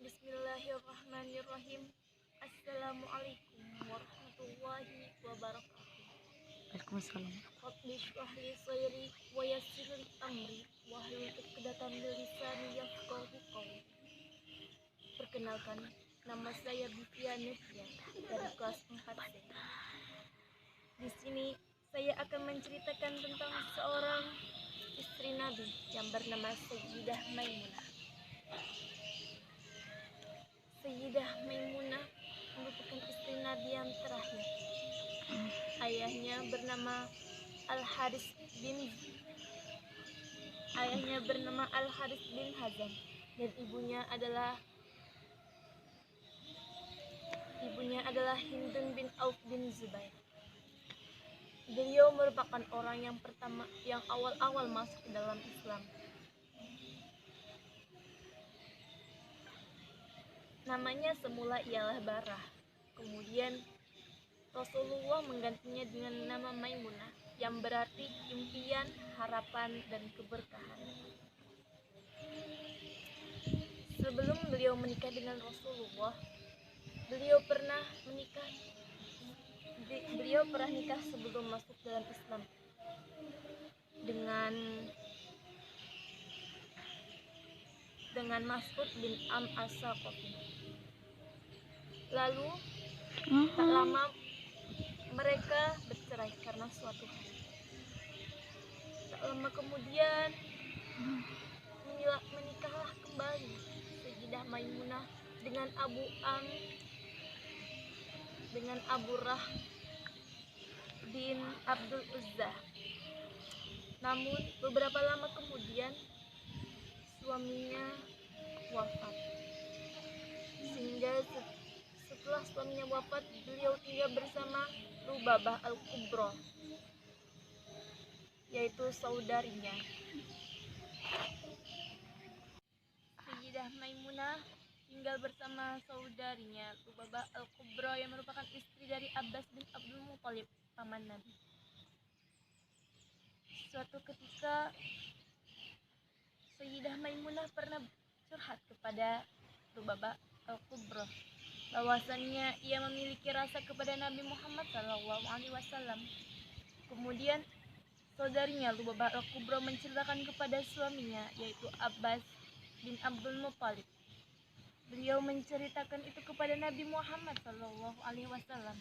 Bismillahirrahmanirrahim. Assalamualaikum warahmatullahi wabarakatuh. Waalaikumsalam. Rabbi shrah li sadri wa yassir li amri wahlul 'uqdatam min lisani yafqahu qawli. Perkenalkan, nama saya Bivia Nevia dari kelas 4C. Di sini saya akan menceritakan tentang seorang istri Nabi yang bernama Sayyidah Maimunah. Sayyidah Maimunah merupakan istri Nabi yang terakhir. Ayahnya bernama Al-Haris bin Hazam dan ibunya adalah Hindun bin Auf bin Zubair. Beliau merupakan orang yang pertama yang awal-awal masuk ke dalam Islam. Namanya semula ialah Barah. Kemudian Rasulullah menggantinya dengan nama Maimunah yang berarti impian, harapan, dan keberkahan. Sebelum beliau menikah dengan Rasulullah, beliau pernah nikah sebelum masuk dalam Islam dengan Mas'ud bin As-Saqafi. Lalu tak lama mereka bercerai karena suatu hal. Tak lama kemudian menikahlah kembali Sayyidah Maimunah dengan Abu Rah bin Abdul Uzza. Namun beberapa lama kemudian suaminya wafat. Sehingga setelah suaminya wafat, beliau tinggal bersama Lubabah Al-Kubra, yaitu saudarinya. Sayyidah Maimunah tinggal bersama saudarinya Lubabah Al-Kubra yang merupakan istri dari Abbas bin Abdul Muthalib, paman Nabi. Suatu ketika Sayyidah Maimunah pernah curhat kepada Lubabah Al-Kubra bahwasannya ia memiliki rasa kepada Nabi Muhammad SAW. Kemudian saudarinya Lubabah Al-Kubra menceritakan kepada suaminya, yaitu Abbas bin Abdul Muthalib. Beliau menceritakan itu kepada Nabi Muhammad SAW.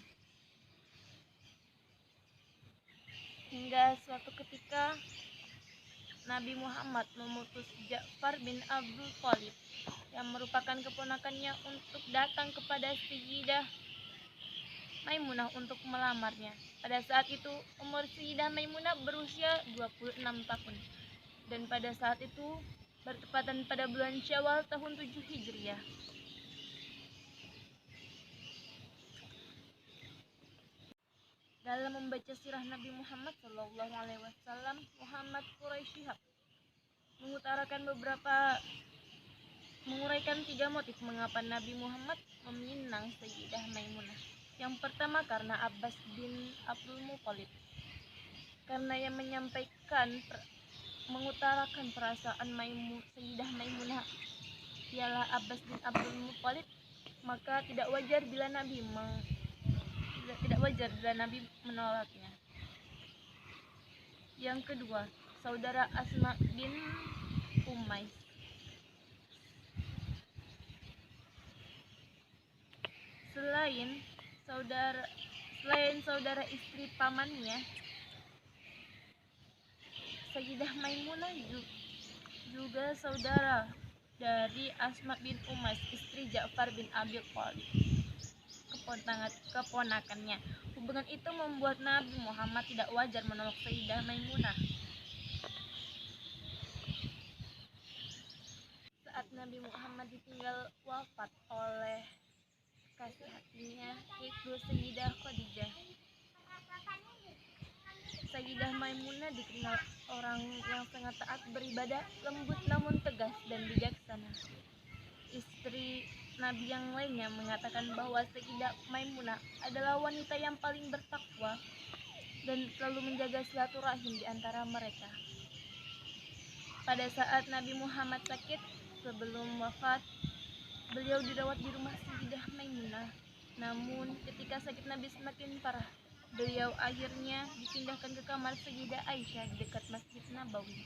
Hingga suatu ketika Nabi Muhammad memutus Ja'far bin Abdul Thalib yang merupakan keponakannya untuk datang kepada Sayyidah Maimunah untuk melamarnya. Pada saat itu umur Sayyidah Maimunah berusia 26 tahun. Dan pada saat itu bertepatan pada bulan Syawal tahun 7 Hijriah. Dalam membaca sirah Nabi Muhammad SAW, Muhammad Quraisy Shihab menguraikan 3 motif mengapa Nabi Muhammad meminang Sayyidah Maimunah. Yang pertama karena Abbas bin Abdul Muthalib, karena yang mengutarakan perasaan Sayyidah Maimunah ialah Abbas bin Abdul Muthalib, maka tidak wajar bila Nabi menolaknya. Yang kedua, saudara Asma bin Umais. Selain saudara istri pamannya, Sayyidah Maimunah juga saudara dari Asma bin Umais, istri Ja'far bin Abi Thalib, keponakannya. Hubungan itu membuat Nabi Muhammad tidak wajar menolak Sayyidah Maimunah. Saat Nabi Muhammad ditinggal wafat oleh kasih hatinya, yaitu Sayyidah Khadijah, Sayyidah Maimunah dikenal orang yang sangat taat beribadah, lembut namun tegas dan bijaksana. Istri Nabi yang lainnya mengatakan bahwa Sayyidah Maimunah adalah wanita yang paling bertakwa dan selalu menjaga silaturahim di antara mereka. Pada saat Nabi Muhammad sakit sebelum wafat, Beliau dirawat di rumah Sayyidah Maimunah. Namun ketika sakit Nabi semakin parah, beliau akhirnya dipindahkan ke kamar Sayyidah Aisyah di dekat Masjid Nabawi.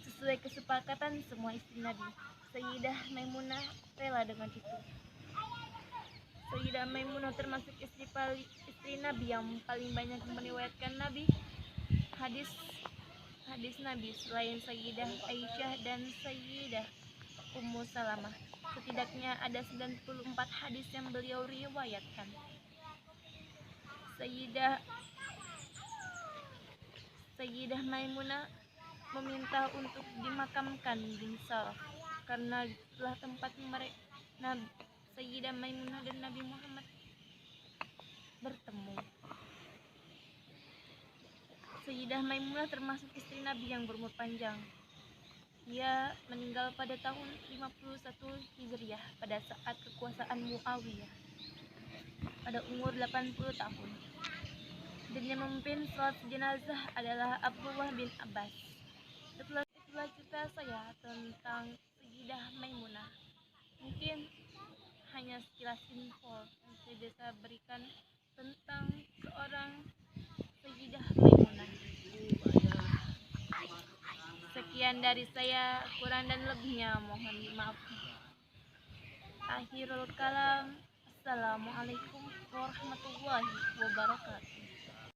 Sesuai kesepakatan semua istri Nabi, Sayyidah Maimunah rela dengan itu. Sayyidah Maimunah termasuk istri Nabi yang paling banyak meriwayatkan Nabi hadis Nabi selain Sayyidah Aisyah dan Sayyidah Ummu Salamah. Setidaknya ada 94 hadis yang beliau riwayatkan. Sayyidah Maimunah meminta untuk dimakamkan di Saraf karena itulah tempat Sayyidah Maimunah dan Nabi Muhammad bertemu. Sayyidah Maimunah termasuk istri Nabi yang berumur panjang. Ia meninggal pada tahun 51 Hijriah pada saat kekuasaan Muawiyah pada umur 80 tahun. Dan yang memimpin salat jenazah adalah Abdullah bin Abbas. Itulah cerita saya tentang Sayyidah Maimunah. Mungkin hanya sekilas info yang saya bisa berikan tentang seorang Sayyidah Maimunah. Sekian dari saya, kurang dan lebihnya mohon dimaafkan. Akhirul kalam. Assalamualaikum warahmatullahi wabarakatuh.